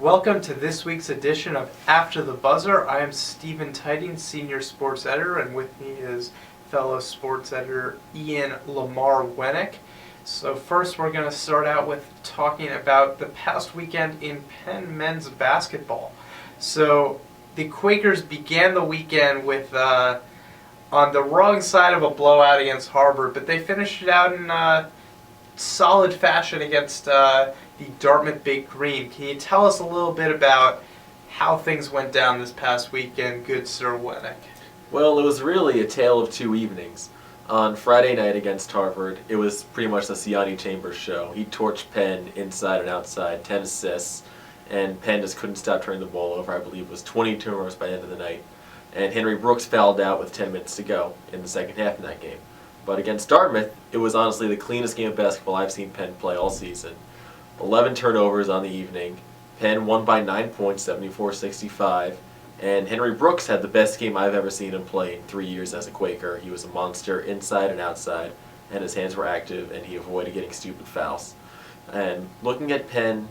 Welcome to this week's edition of After the Buzzer. I am Stephen Titing, Senior Sports Editor, and with me is fellow sports editor Ian Lamar Wennick. So first we're going to start out with talking about the past weekend in Penn men's basketball. So the Quakers began the weekend with on the wrong side of a blowout against Harvard, but they finished it out in solid fashion against the Dartmouth Big Green. Can you tell us a little bit about how things went down this past weekend, good Sir Wennick? Well, it was really a tale of two evenings. On Friday night against Harvard, it was pretty much the Siani Chambers show. He torched Penn inside and outside, 10 assists, and Penn just couldn't stop turning the ball over. I believe it was 20 turnovers by the end of the night. And Henry Brooks fouled out with 10 minutes to go in the second half of that game. But against Dartmouth, it was honestly the cleanest game of basketball I've seen Penn play all season. 11 turnovers on the evening. Penn won by 9 points, 74-65. And Henry Brooks had the best game I've ever seen him play in 3 years as a Quaker. He was a monster inside and outside, and his hands were active, and he avoided getting stupid fouls. And looking at Penn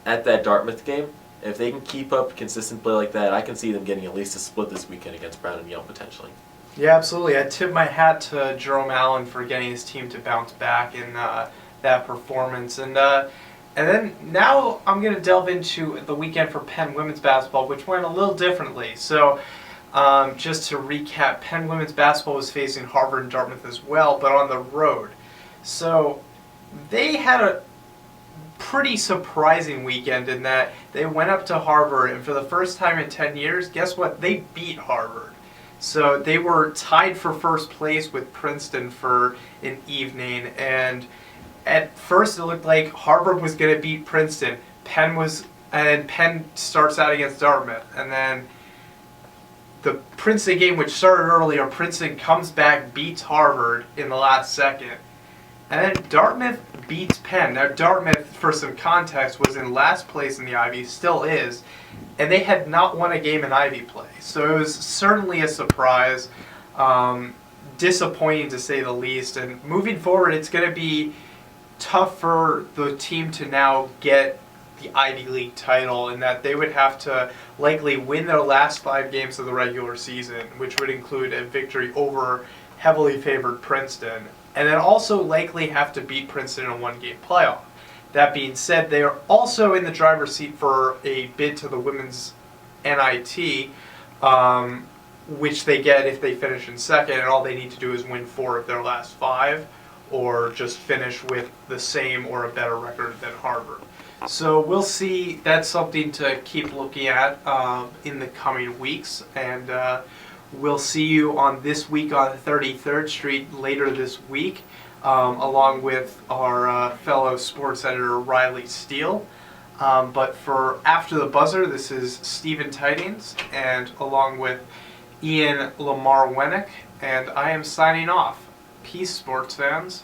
at that Dartmouth game, if they can keep up consistent play like that, I can see them getting at least a split this weekend against Brown and Young potentially. Yeah, absolutely. I tip my hat to Jerome Allen for getting his team to bounce back in that performance. And then now I'm going to delve into the weekend for Penn women's basketball, which went a little differently. So just to recap, Penn women's basketball was facing Harvard and Dartmouth as well, but on the road. So they had a pretty surprising weekend in that they went up to Harvard, and for the first time in 10 years, guess what? They beat Harvard. So they were tied for first place with Princeton for an evening, and at first it looked like Harvard was going to beat Princeton. Penn starts out against Dartmouth, and then the Princeton game, which started earlier, Princeton comes back, beats Harvard in the last second. And then Dartmouth beats Penn. Now Dartmouth, for some context, was in last place in the Ivy, still is, and they had not won a game in Ivy play. So it was certainly a surprise, disappointing to say the least. And moving forward, it's going to be tough for the team to now get the Ivy League title, in that they would have to likely win their last 5 games of the regular season, which would include a victory over heavily favored Princeton, and then also likely have to beat Princeton in a 1-game playoff. That being said, they are also in the driver's seat for a bid to the women's NIT, which they get if they finish in second, and all they need to do is win 4 of their last 5, or just finish with the same or a better record than Harvard. So we'll see. That's something to keep looking at in the coming weeks, and we'll see you on This Week on 33rd Street later this week, along with our fellow sports editor Riley Steele. But for After the Buzzer, this is Stephen Tidings, and along with Ian Lamar Wennick, and I am signing off. Peace, sports fans.